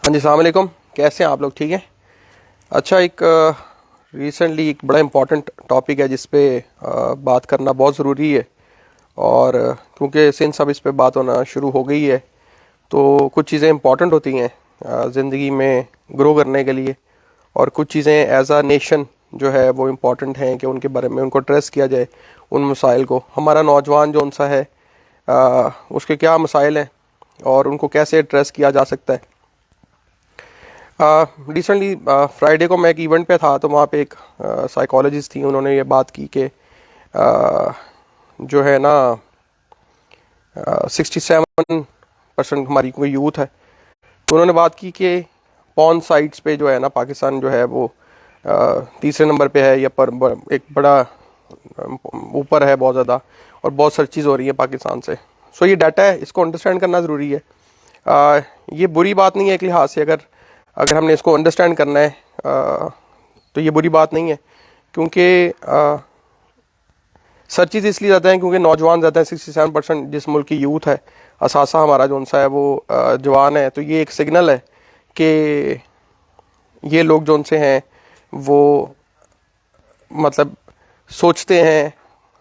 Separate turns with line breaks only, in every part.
हाँ जी, अस्सलाम वालेकुम। कैसे हैं आप लोग? ठीक हैं। अच्छा, एक रिसेंटली एक बड़ा इम्पोर्टेंट टॉपिक है जिस पे बात करना बहुत ज़रूरी है। और क्योंकि सिंस अब इस पे बात होना शुरू हो गई है तो कुछ चीज़ें इम्पोर्टेंट होती हैं ज़िंदगी में ग्रो करने के लिए, और कुछ चीज़ें एज अ नेशन जो है वो इम्पोर्टेंट हैं कि उनके बारे में उनको एड्रेस किया जाए। उन मसाइल को हमारा नौजवान जो सा है उसके क्या मसाइल हैं और उनको कैसे एड्रेस किया जा सकता है। रिसेंटली फ्राइडे को मैं एक इवेंट पे था तो वहाँ पे एक साइकोलॉजिस्ट थी। उन्होंने ये बात की कि जो है ना 67% हमारी कोई यूथ है। तो उन्होंने बात की कि पॉर्न साइट्स पे जो है ना पाकिस्तान जो है वो तीसरे नंबर पे है, या एक बड़ा ऊपर है बहुत ज़्यादा, और बहुत सर्चिज़ हो रही है पाकिस्तान से। सो ये डाटा है, इसको अंडरस्टैंड करना ज़रूरी है। ये बुरी बात नहीं है एक लिहाज से, अगर अगर हमने इसको अंडरस्टैंड करना है तो ये बुरी बात नहीं है, क्योंकि सर्चिज़ इसलिए ज़्यादा हैं क्योंकि नौजवान ज़्यादा हैं। 67% जिस मुल्क की यूथ है, असासा हमारा जो सा है वो जवान है। तो ये एक सिग्नल है कि ये लोग जो से हैं वो मतलब सोचते हैं।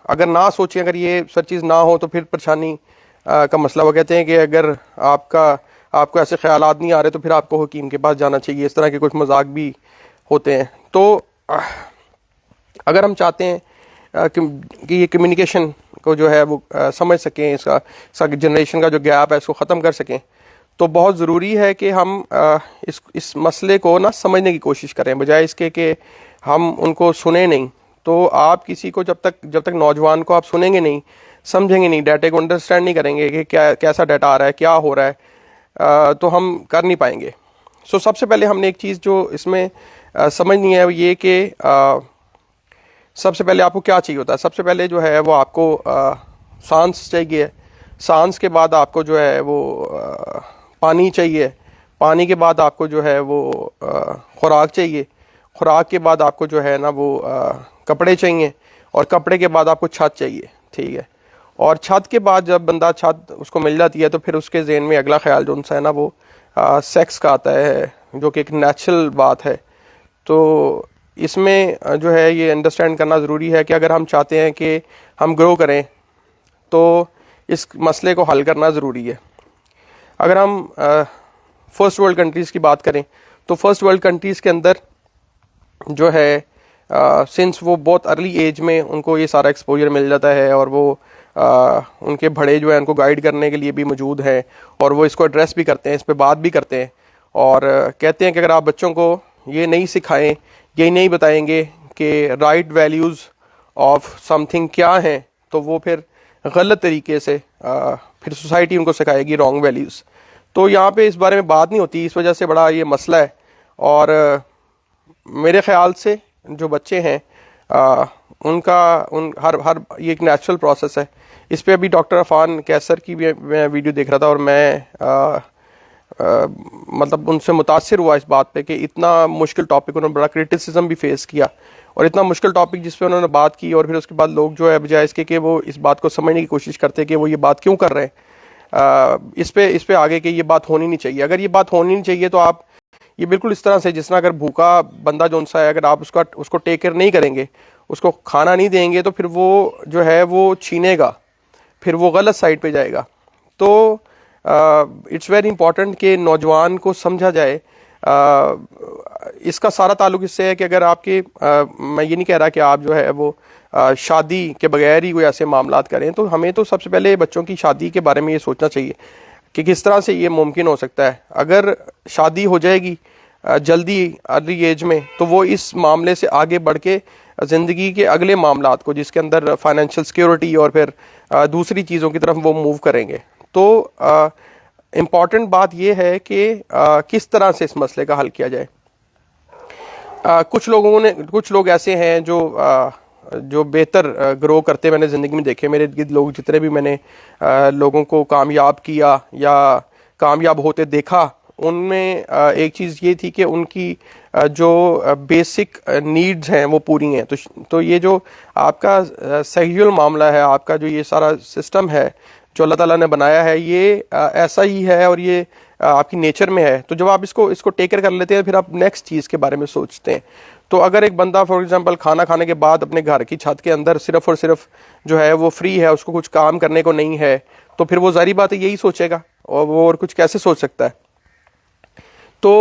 अगर ना सोचें, अगर ये सर्चिज़ ना हो तो फिर परेशानी का मसला। वो कहते हैं कि अगर आपको ऐसे ख्यालात नहीं आ रहे तो फिर आपको हकीम के पास जाना चाहिए। इस तरह के कुछ मजाक भी होते हैं। तो अगर हम चाहते हैं कि ये कम्युनिकेशन को जो है वो समझ सकें, इसका जनरेशन का जो गैप है इसको ख़त्म कर सकें, तो बहुत ज़रूरी है कि हम इस मसले को ना समझने की कोशिश करें, बजाय इसके कि हम उनको सुने नहीं। तो आप किसी को जब तक नौजवान को आप सुनेंगे नहीं, समझेंगे नहीं, डाटे को अंडरस्टैंड नहीं करेंगे कि कैसा डाटा आ रहा है, क्या हो रहा है, तो हम कर नहीं पाएंगे। सो सबसे पहले हमने एक चीज़ जो इसमें समझनी है वो ये कि सबसे पहले आपको क्या चाहिए होता है। सबसे पहले जो है वो आपको सांस चाहिए। सांस के बाद आपको जो है वो पानी चाहिए। पानी के बाद आपको जो है वो खुराक चाहिए। खुराक के बाद आपको जो है ना वो कपड़े चाहिए, और कपड़े के बाद आपको छत चाहिए। ठीक है। और छत के बाद जब बंदा छत उसको मिल जाती है तो फिर उसके जहन में अगला ख्याल जो सा है ना वो सेक्स का आता है, जो कि एक नेचुरल बात है। तो इसमें जो है ये अंडरस्टैंड करना ज़रूरी है कि अगर हम चाहते हैं कि हम ग्रो करें तो इस मसले को हल करना ज़रूरी है। अगर हम फर्स्ट वर्ल्ड कंट्रीज़ की बात करें तो फर्स्ट वर्ल्ड कंट्रीज़ के अंदर जो है सिंस वो बहुत अर्ली एज में उनको ये सारा एक्सपोजर मिल जाता है, और वो उनके बड़े जो है उनको गाइड करने के लिए भी मौजूद है, और वो इसको एड्रेस भी करते हैं, इस पे बात भी करते हैं। और कहते हैं कि अगर आप बच्चों को ये नहीं सिखाएं, यही नहीं बताएंगे कि राइट वैल्यूज़ ऑफ समथिंग क्या हैं, तो वो फिर गलत तरीके से फिर सोसाइटी उनको सिखाएगी रॉन्ग वैल्यूज़। तो यहाँ पे इस बारे में बात नहीं होती, इस वजह से बड़ा ये मसला है। और मेरे ख्याल से जो बच्चे हैं उनका हर ये एक नेचुरल प्रोसेस है। इस पे अभी डॉक्टर अफान कैसर की भी मैं वीडियो देख रहा था, और मैं मतलब उनसे मुतासिर हुआ इस बात पे कि इतना मुश्किल टॉपिक उन्होंने, बड़ा क्रिटिसिज्म भी फेस किया, और इतना मुश्किल टॉपिक जिस पे उन्होंने बात की, और फिर उसके बाद लोग जो है बजाय इसके कि वो इस बात को समझने की कोशिश करते कि वो ये बात क्यों कर रहे हैं, इस पे आगे कि ये बात होनी नहीं चाहिए। अगर ये बात होनी नहीं चाहिए तो आप ये बिल्कुल इस तरह से, जिस तरह अगर भूखा बंदा जो सा है, अगर आप उसको टेक केयर नहीं करेंगे, उसको खाना नहीं देंगे, तो फिर वो जो है वो छीनेगा, फिर वो गलत साइड पे जाएगा। तो इट्स वेरी इंपॉर्टेंट कि नौजवान को समझा जाए। इसका सारा ताल्लुक इससे है कि अगर आपके मैं ये नहीं कह रहा कि आप जो है वो शादी के बगैर ही कोई ऐसे मामलात करें, तो हमें तो सबसे पहले बच्चों की शादी के बारे में ये सोचना चाहिए कि किस तरह से ये मुमकिन हो सकता है। अगर शादी हो जाएगी जल्दी अर्ली एज में, तो वो इस मामले से आगे बढ़ के ज़िंदगी के अगले मामलात को, जिसके अंदर फाइनेंशियल सिक्योरिटी और फिर दूसरी चीज़ों की तरफ वो मूव करेंगे। तो इम्पॉर्टेंट बात यह है कि किस तरह से इस मसले का हल किया जाए। कुछ लोग ऐसे हैं जो बेहतर ग्रो करते मैंने ज़िंदगी में देखे। मेरे इर्द लोग जितने भी मैंने लोगों को कामयाब किया या कामयाब होते देखा, उनमें एक चीज़ ये थी कि उनकी जो बेसिक नीड्स हैं वो पूरी हैं। तो ये जो आपका सेक्सुअल मामला है, आपका जो ये सारा सिस्टम है जो अल्लाह ताला ने बनाया है ये ऐसा ही है और ये आपकी नेचर में है। तो जब आप इसको इसको टेक केयर कर लेते हैं फिर आप नेक्स्ट चीज़ के बारे में सोचते हैं। तो अगर एक बंदा फॉर एग्जांपल खाना खाने के बाद अपने घर की छत के अंदर सिर्फ और सिर्फ जो है वो फ्री है, उसको कुछ काम करने को नहीं है, तो फिर वो जाहिर बात है यही सोचेगा, और वो और कुछ कैसे सोच सकता है। तो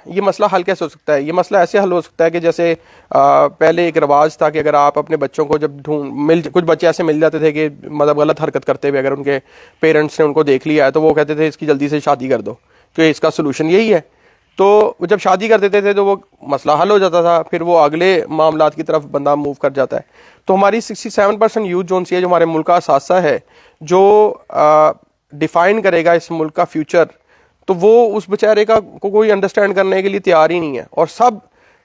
ये मसला हल कैसे हो सकता है? ये मसला ऐसे हल हो सकता है कि जैसे पहले एक रिवाज था कि अगर आप अपने बच्चों को जब कुछ बच्चे ऐसे मिल जाते थे कि मतलब गलत हरकत करते हुए अगर उनके पेरेंट्स ने उनको देख लिया है तो वो कहते थे इसकी जल्दी से शादी कर दो, क्योंकि इसका सोल्यूशन यही है। तो जब शादी कर देते थे तो वो मसला हल हो जाता था, फिर वो अगले मामलात की तरफ बंदा मूव कर जाता है। तो हमारी 67% यूथ जोन सी है जो हमारे मुल्क का असासा है, जो डिफाइन करेगा इस मुल्क का फ्यूचर, तो वो उस बेचारे का को कोई अंडरस्टैंड करने के लिए तैयार ही नहीं है। और सब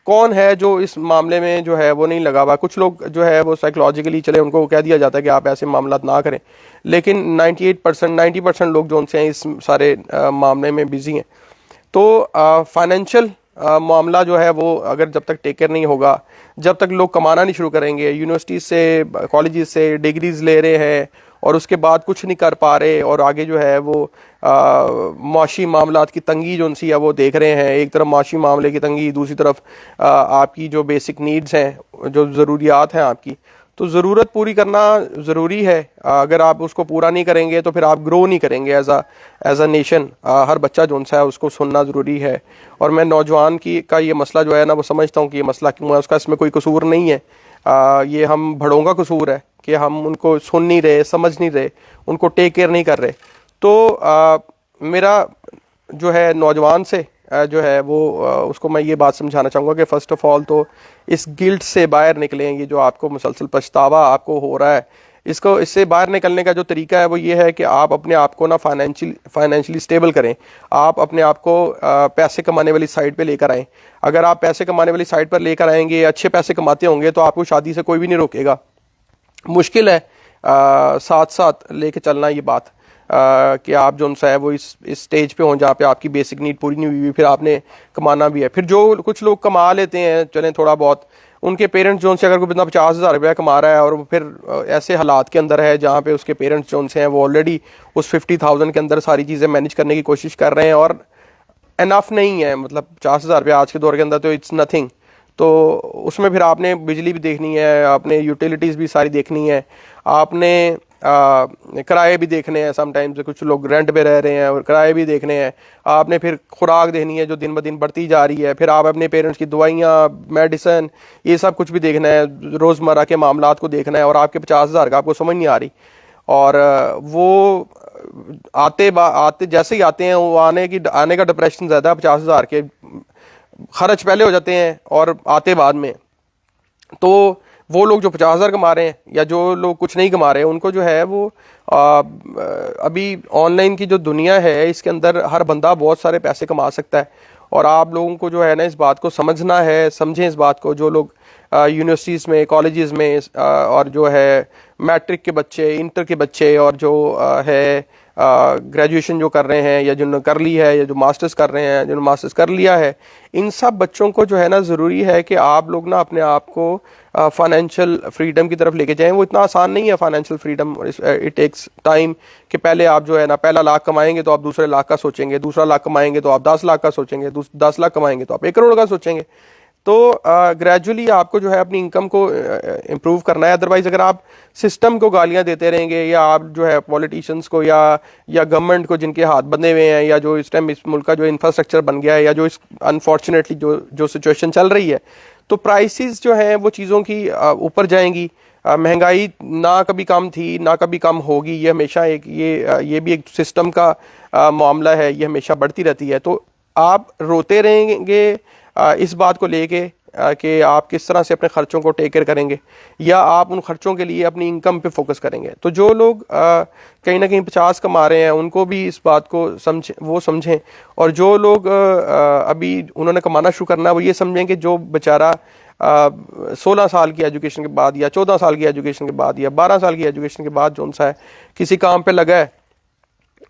कौन है जो इस मामले में जो है वो नहीं लगा हुआ? कुछ लोग जो है वो साइकोलॉजिकली चले, उनको कह दिया जाता है कि आप ऐसे मामला ना करें, लेकिन 90% लोग जो उनसे हैं इस सारे मामले में बिजी हैं। तो फाइनेंशियल मामला जो है वो अगर जब तक टेक केयर नहीं होगा, जब तक लोग कमाना नहीं शुरू करेंगे, यूनिवर्सिटी से कॉलेजेस से डिग्रीज ले रहे हैं और उसके बाद कुछ नहीं कर पा रहे, और आगे जो है वो माशी मामलात की तंगी जो उनसी है वो देख रहे हैं। एक तरफ माशी मामले की तंगी, दूसरी तरफ आपकी जो बेसिक नीड्स हैं, जो ज़रूरियात हैं आपकी, तो ज़रूरत पूरी करना ज़रूरी है। अगर आप उसको पूरा नहीं करेंगे तो फिर आप ग्रो नहीं करेंगे एज अ नेशन। हर बच्चा जो सा है उसको सुनना ज़रूरी है। और मैं नौजवान का ये मसला जो है ना वो समझता हूँ कि ये मसला क्यों है, उसका इसमें कोई कसूर नहीं है। ये हम बड़ों का कसूर है कि हम उनको सुन नहीं रहे, समझ नहीं रहे, उनको टेक केयर नहीं कर रहे। तो मेरा जो है नौजवान से जो है वो उसको मैं ये बात समझाना चाहूँगा कि फ़र्स्ट ऑफ़ ऑल तो इस गिल्ट से बाहर निकलें। ये जो आपको मुसलसल पछतावा आपको हो रहा है, इससे बाहर निकलने का जो तरीका है वो ये है कि आप अपने आप को ना फाइनेंशियली स्टेबल करें। आप अपने आप को पैसे कमाने वाली साइड पे लेकर आएँ। अगर आप पैसे कमाने वाली साइड पर लेकर आएंगे, अच्छे पैसे कमाते होंगे, तो आपको शादी से कोई भी नहीं रोकेगा। मुश्किल है साथ साथ लेके चलना ये बात कि आप जो सा है वो इस स्टेज पे हो जहाँ पे आपकी बेसिक नीड पूरी नहीं हुई, फिर आपने कमाना भी है। फिर जो कुछ लोग कमा लेते हैं चलें थोड़ा बहुत, उनके पेरेंट्स जो से अगर कोई बंदा 50,000 रुपया कमा रहा है और वो फिर ऐसे हालात के अंदर है जहाँ पे उसके पेरेंट्स जो हैं वो ऑलरेडी उस 50,000 के अंदर सारी चीज़ें मैनेज करने की कोशिश कर रहे हैं और इनफ नहीं है, मतलब 50,000 रुपया आज के दौर के अंदर तो इट्स नथिंग। तो उसमें फिर आपने बिजली भी देखनी है, आपने यूटिलिटीज़ भी सारी देखनी है, आपने किराए भी देखने हैं। समटाइम्स कुछ लोग रेंट पे रह रहे हैं और किराए भी देखने हैं। आपने फिर खुराक देखनी है जो दिन ब दिन बढ़ती जा रही है। फिर आप अपने पेरेंट्स की दवाइयाँ, मेडिसन, ये सब कुछ भी देखना है, रोज़मर्रा के मामलात को देखना है। और आपके 50,000 का आपको समझ नहीं आ रही, और वो आते जैसे ही आते हैं वो आने का डिप्रेशन ज़्यादा है। 50,000 के खर्च पहले हो जाते हैं और आते बाद में। तो वो लोग जो 50,000 कमा रहे हैं या जो लोग कुछ नहीं कमा रहे हैं, उनको जो है वो अभी ऑनलाइन की जो दुनिया है इसके अंदर हर बंदा बहुत सारे पैसे कमा सकता है। और आप लोगों को जो है ना इस बात को समझना है, समझें इस बात को। जो लोग यूनिवर्सिटीज़ में, कॉलेजेस में और जो है मैट्रिक के बच्चे, इंटर के बच्चे और जो है ग्रेजुएशन जो कर रहे हैं या जिन्होंने कर ली है या जो मास्टर्स कर रहे हैं, जिन्होंने मास्टर्स कर लिया है, इन सब बच्चों को जो है ना ज़रूरी है कि आप लोग ना अपने आप को फाइनेंशियल फ्रीडम की तरफ लेके जाएं। वो इतना आसान नहीं है financial freedom, it takes time. कि पहले आप जो है ना पहला लाख कमाएंगे तो आप दूसरे लाख का सोचेंगे, दूसरा लाख कमाएंगे तो आप 10 लाख का सोचेंगे, 10 लाख कमाएंगे तो आप 1 करोड़ का सोचेंगे। तो ग्रेजुअली आपको जो है अपनी इनकम को इम्प्रूव करना है। अदरवाइज अगर आप सिस्टम को गालियां देते रहेंगे या आप जो है पॉलिटिशियंस को या गवर्नमेंट को जिनके हाथ बंधे हुए हैं, या जो इस टाइम इस मुल्क का जो इंफ्रास्ट्रक्चर बन गया है, या जो इस अनफॉर्चुनेटली जो सिचुएशन चल रही है, तो प्राइसेस जो हैं वो चीज़ों की ऊपर जाएंगी। महंगाई ना कभी कम थी ना कभी कम होगी, ये हमेशा एक ये भी एक सिस्टम का मामला है, ये हमेशा बढ़ती रहती है। तो आप रोते रहेंगे इस बात को लेके कि आप किस तरह से अपने खर्चों को टेक केयर करेंगे, या आप उन खर्चों के लिए अपनी इनकम पे फोकस करेंगे। तो जो लोग कहीं ना कहीं 50 कमा रहे हैं उनको भी इस बात को समझें। और जो लोग अभी उन्होंने कमाना शुरू करना है वो ये समझें कि जो बेचारा 16 साल की एजुकेशन के बाद या 14 साल की एजुकेशन के बाद या 12 साल की एजुकेशन के बाद जो सा है किसी काम पे लगा है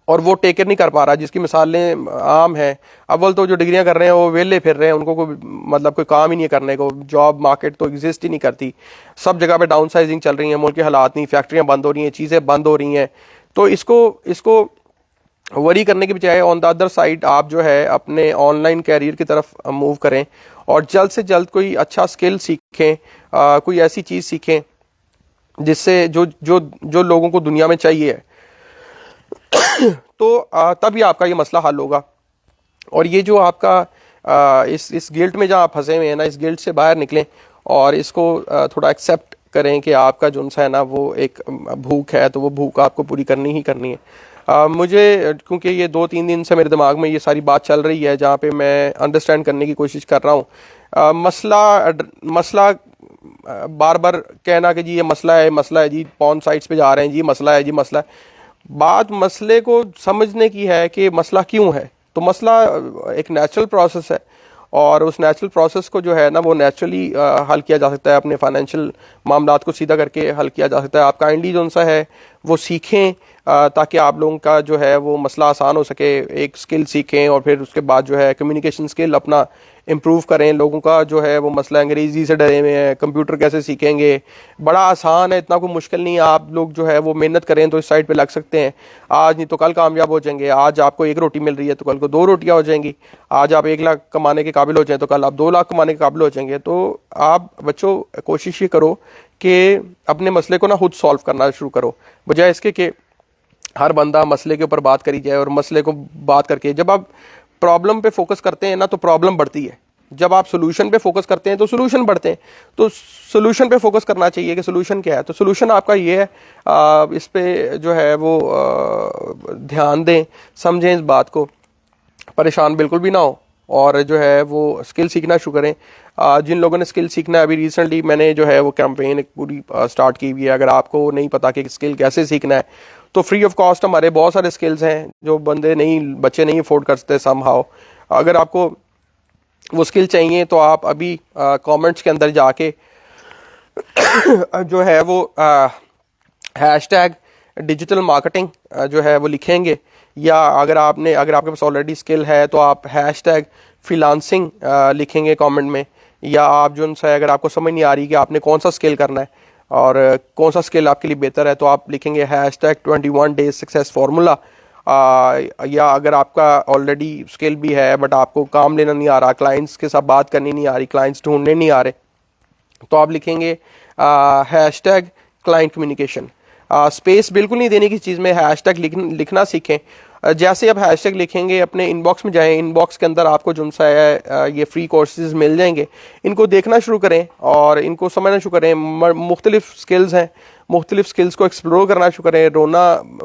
और वो टेक केयर नहीं कर पा रहा, जिसकी मिसालें आम हैं। अव्वल तो जो डिग्रियां कर रहे हैं वो वेले फिर रहे हैं, उनको कोई मतलब कोई काम ही नहीं है करने को, जॉब मार्केट तो एग्जिस्ट ही नहीं करती, सब जगह पे डाउन साइजिंग चल रही है, मुल्क के हालात नहीं, फैक्ट्रियां बंद हो रही हैं, चीज़ें बंद हो रही हैं। तो इसको इसको वरी करने के बजाय ऑन द अदर साइड आप जो है अपने ऑनलाइन कैरियर की तरफ मूव करें और जल्द से जल्द कोई अच्छा स्किल सीखें, कोई ऐसी चीज़ सीखें जिससे जो जो जो लोगों को दुनिया में चाहिए तो तभी आपका ये मसला हल होगा। और ये जो आपका इस गिल्ट में जहाँ आप फंसे हुए हैं ना, इस गिल्ट से बाहर निकलें और इसको थोड़ा एक्सेप्ट करें कि आपका जो है ना वो एक भूख है, तो वो भूख आपको पूरी करनी ही करनी है। मुझे क्योंकि ये 2-3 दिन से मेरे दिमाग में ये सारी बात चल रही है जहाँ पे मैं अंडरस्टैंड करने की कोशिश कर रहा हूँ। मसला बार बार कहना कि जी ये मसला है जी, पॉर्न साइट्स पे जा रहे हैं जी, मसला है जी, मसला है। बात मसले को समझने की है कि मसला क्यों है। तो मसला एक नेचुरल प्रोसेस है और उस नेचुरल प्रोसेस को जो है ना वो नेचुरली हल किया जा सकता है, अपने फाइनेंशियल मामलात को सीधा करके हल किया जा सकता है। आप काइंडली जो सा है वो सीखें ताकि आप लोगों का जो है वो मसला आसान हो सके। एक स्किल सीखें और फिर उसके बाद जो है कम्युनिकेशन स्किल अपना इम्प्रूव करें। लोगों का जो है वो मसला अंग्रेज़ी से डरे हुए हैं, कंप्यूटर कैसे सीखेंगे, बड़ा आसान है, इतना कोई मुश्किल नहीं है। आप लोग जो है वो मेहनत करें तो इस साइड पे लग सकते हैं। आज नहीं तो कल कामयाब हो जाएंगे। आज आपको 1 रोटी मिल रही है तो कल को 2 रोटियां हो जाएंगी। आज आप 1 लाख कमाने के काबिल हो जाएं तो कल आप 2 लाख कमाने के काबिल हो जाएंगे। तो आप बच्चों कोशिश ये करो कि अपने मसले को ना खुद सॉल्व करना शुरू करो, बजाय इसके कि हर बंदा मसले के ऊपर बात करी जाए। और मसले को बात करके जब आप प्रॉब्लम पे फोकस करते हैं ना तो प्रॉब्लम बढ़ती है, जब आप सोल्यूशन पे फोकस करते हैं तो सोल्यूशन बढ़ते हैं। तो सोल्यूशन पे फोकस करना चाहिए कि सोल्यूशन क्या है। तो सोल्यूशन आपका ये है, इस पे जो है वो ध्यान दें, समझें इस बात को, परेशान बिल्कुल भी ना हो और जो है वो स्किल सीखना शुरू करें। जिन लोगों ने स्किल सीखना है, अभी रिसेंटली मैंने जो है वो कैंपेन एक पूरी स्टार्ट की हुई है। अगर आपको नहीं पता कि स्किल कैसे सीखना है तो फ्री ऑफ कॉस्ट हमारे बहुत सारे स्किल्स हैं जो बच्चे नहीं अफोर्ड कर सकते समहाउ। अगर आपको वो स्किल चाहिए तो आप अभी कमेंट्स के अंदर जाके जो है वो हैशटैग डिजिटल मार्केटिंग जो है वो लिखेंगे, या अगर आपके पास ऑलरेडी स्किल है तो आप हैशटैग फ्रीलांसिंग लिखेंगे कमेंट में। या आप जो है अगर आपको समझ नहीं आ रही कि आपने कौन सा स्किल करना है और कौन सा स्किल आपके लिए बेहतर है तो आप लिखेंगे हैशटैग 21 डेज सक्सेस फार्मूला। या अगर आपका ऑलरेडी स्किल भी है बट आपको काम लेना नहीं आ रहा, क्लाइंट्स के साथ बात करनी नहीं आ रही, क्लाइंट्स ढूंढने नहीं आ रहे, तो आप लिखेंगे हैशटैग क्लाइंट कम्युनिकेशन। स्पेस बिल्कुल नहीं देने की चीज़ में हैशटैग लिखना सीखें। जैसे आप हैशटैग लिखेंगे अपने इनबॉक्स में जाएं, इनबॉक्स के अंदर आपको जो सा है ये फ्री कोर्सेज मिल जाएंगे। इनको देखना शुरू करें और इनको समझना शुरू करें। मुख्तलिफ स्किल्स हैं, मुख्तलिफ स्किल्स को एक्सप्लोर करना शुरू करें।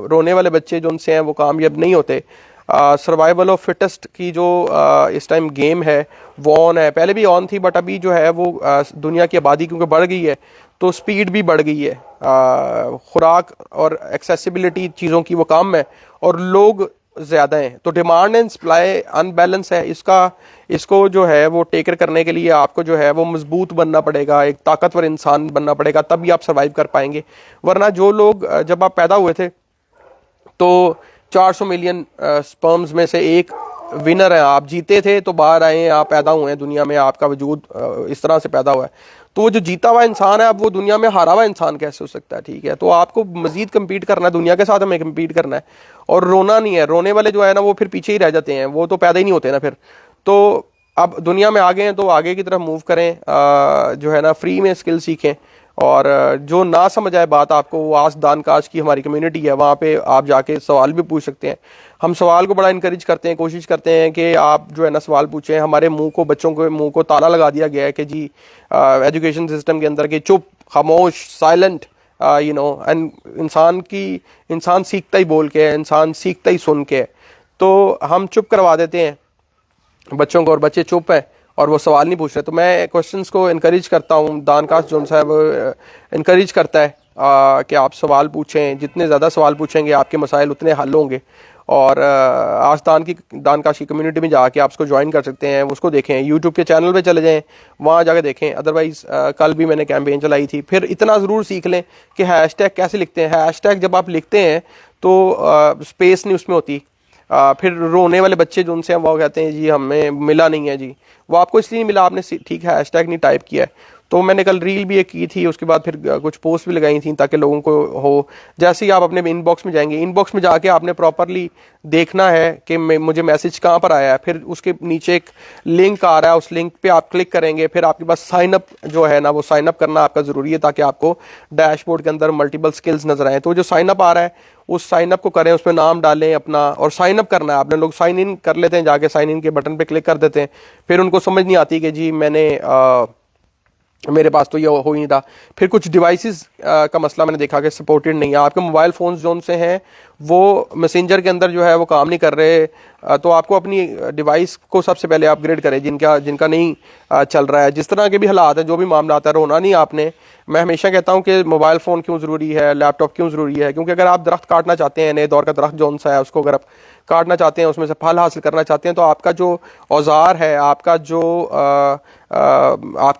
रोने वाले बच्चे जो उनसे हैं वो कामयाब नहीं होते। सर्वाइवल ऑफ फिटेस्ट की जो इस टाइम गेम है वो ऑन है, पहले भी ऑन थी बट अभी जो है वो दुनिया की आबादी क्योंकि बढ़ गई है तो स्पीड भी बढ़ गई है। खुराक और एक्सेसिबिलिटी चीज़ों की वो कम है और लोग ज़्यादा हैं, तो डिमांड एंड सप्लाई अनबैलेंस है। इसको जो है वो टेकर करने के लिए आपको जो है वो मजबूत बनना पड़ेगा, एक ताकतवर इंसान बनना पड़ेगा, तभी आप सर्वाइव कर पाएंगे। वरना जो लोग जब आप पैदा हुए थे तो 400 मिलियन स्पर्म्स में से एक विनर है, आप जीते थे तो बाहर आए हैं, आप पैदा हुए हैं दुनिया में, आपका वजूद इस तरह से पैदा हुआ है। तो वो जो जीता हुआ इंसान है अब वो दुनिया में हारा हुआ इंसान कैसे हो सकता है? ठीक है, तो आपको मजीद कम्पीट करना है, दुनिया के साथ हमें कम्पीट करना है और रोना नहीं है। रोने वाले जो है ना वो फिर पीछे ही रह जाते हैं, वो तो पैदा ही नहीं होते ना फिर। तो अब दुनिया में आगे हैं तो आगे की तरफ मूव करें, जो है ना फ्री में स्किल सीखें। और जो ना समझ आए बात आपको, वो आस दान काश की हमारी कम्युनिटी है, वहाँ पे आप जाके सवाल भी पूछ सकते हैं। हम सवाल को बड़ा इनकरेज करते हैं, कोशिश करते हैं कि आप जो है ना सवाल पूछें। हमारे बच्चों के मुंह को ताला लगा दिया गया है कि जी एजुकेशन सिस्टम के अंदर कि चुप, खामोश, साइलेंट, एंड इंसान सीखता ही बोल के है, इंसान सीखता ही सुन के है। तो हम चुप करवा देते हैं बच्चों को और बच्चे चुप हैं और वो सवाल नहीं पूछ रहे। तो मैं क्वेश्चंस को इनकरेज करता हूँ, दानकाश जो है वो इनकरेज करता है कि आप सवाल पूछें। जितने ज़्यादा सवाल पूछेंगे आपके मसाइल उतने हल होंगे। और आज दानकाश की कम्युनिटी में जाके आप उसको ज्वाइन कर सकते हैं, उसको देखें, यूट्यूब के चैनल पे चले जाएं, वहाँ जाके देखें। अदरवाइज़ कल भी मैंने कैंपेन चलाई थी। फिर इतना ज़रूर सीख लें कि हैशटैग कैसे लिखते हैं। हैशटैग जब आप लिखते हैं तो स्पेस नहीं उसमें होती, फिर रोने वाले बच्चे जो उनसे वो कहते हैं जी हमें मिला नहीं है जी, वो आपको इसलिए नहीं मिला, आपने ठीक है हैशटैग नहीं टाइप किया है। तो मैंने कल रील भी एक की थी, उसके बाद फिर कुछ पोस्ट भी लगाई थी ताकि लोगों को हो। जैसे ही आप अपने इनबॉक्स में जाएंगे, इनबॉक्स में जाके आपने प्रॉपरली देखना है कि मुझे मैसेज कहाँ पर आया है, फिर उसके नीचे एक लिंक आ रहा है, उस लिंक पे आप क्लिक करेंगे, फिर आपके पास साइन अप जो है ना वो साइन अप करना आपका ज़रूरी है ताकि आपको डैशबोर्ड के अंदर मल्टीपल स्किल्स नजर आए। तो जो साइन अप आ रहा है उस साइन अप को करें, उसमें नाम डालें अपना और साइन अप करना है आपने। लोग साइन इन कर लेते हैं, जाके साइन इन के बटन पे क्लिक कर देते हैं, फिर उनको समझ नहीं आती कि जी मेरे पास तो ये हो ही नहीं रहा। फिर कुछ डिवाइसेस का मसला मैंने देखा कि सपोर्टेड नहीं है, आपके मोबाइल फ़ोन्स जो से हैं वो मैसेंजर के अंदर जो है वो काम नहीं कर रहे। तो आपको अपनी डिवाइस को सबसे पहले अपग्रेड करें जिनका नहीं चल रहा है। जिस तरह के भी हालात हैं, जो भी मामला आता है, रोना नहीं आपने। मैं हमेशा कहता हूं कि मोबाइल फ़ोन क्यों ज़रूरी है, लैपटॉप क्यों ज़रूरी है, क्योंकि अगर आप दरख्त काटना चाहते हैं, नए दौर का दरख्त जौन सा है उसको अगर आप काटना चाहते हैं, उसमें से फल हासिल करना चाहते हैं, तो आपका जो औजार है, आपका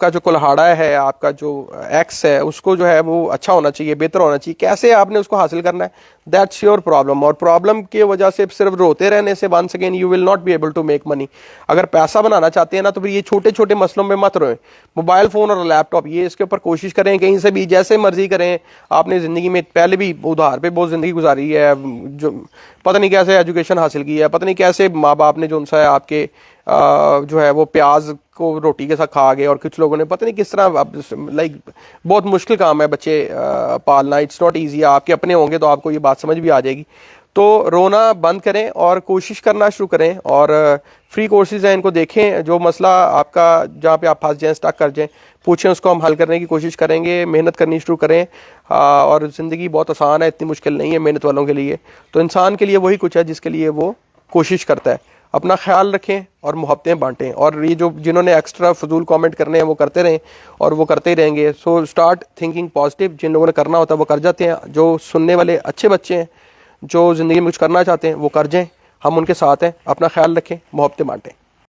जो कुल्हाड़ा है, आपका जो एक्स है, उसको जो है वो अच्छा होना चाहिए, बेहतर होना चाहिए। कैसे आपने उसको हासिल करना है, दैट्स योर प्रॉब्लम। और प्रॉब्लम की वजह से सिर्फ रोते रहने से once again you will not be able to make money. अगर पैसा बनाना चाहते हैं ना, तो फिर ये छोटे छोटे मसलों में मत रोएं। मोबाइल फ़ोन और लैपटॉप ये इसके ऊपर कोशिश करें, कहीं से भी जैसे मर्जी करें। आपने ज़िंदगी में पहले भी उधार पे बहुत ज़िंदगी गुजारी है, जो पता नहीं कैसे एजुकेशन हासिल की है, पता नहीं कैसे माँ बाप ने जो उनसा है आपके जो है वो प्याज को रोटी के साथ खा गए, और कुछ लोगों ने पता नहीं किस तरह लाइक बहुत मुश्किल काम है बच्चे पालना, इट्स नॉट ईजी। आपके अपने होंगे तो आपको ये बात समझ भी आ जाएगी। तो रोना बंद करें और कोशिश करना शुरू करें, और फ्री कोर्सेज हैं इनको देखें। जो मसला आपका जहाँ पे आप फंस जाएं, स्टक कर जाएं, पूछें, उसको हम हल करने की कोशिश करेंगे। मेहनत करनी शुरू करें, और ज़िंदगी बहुत आसान है, इतनी मुश्किल नहीं है मेहनत वालों के लिए। तो इंसान के लिए वही कुछ है जिसके लिए वो कोशिश करता है। अपना ख्याल रखें और मोहब्बतें बांटें, और ये जो जिन्होंने एक्स्ट्रा फजूल कमेंट करने हैं वो करते रहें, और वो करते ही रहेंगे। So start thinking positive. जिन लोगों ने करना होता है वो कर जाते हैं। जो सुनने वाले अच्छे बच्चे हैं, जो ज़िंदगी में कुछ करना चाहते हैं, वो कर जाएं। हम उनके साथ हैं। अपना ख्याल रखें, मोहब्बतें बांटें।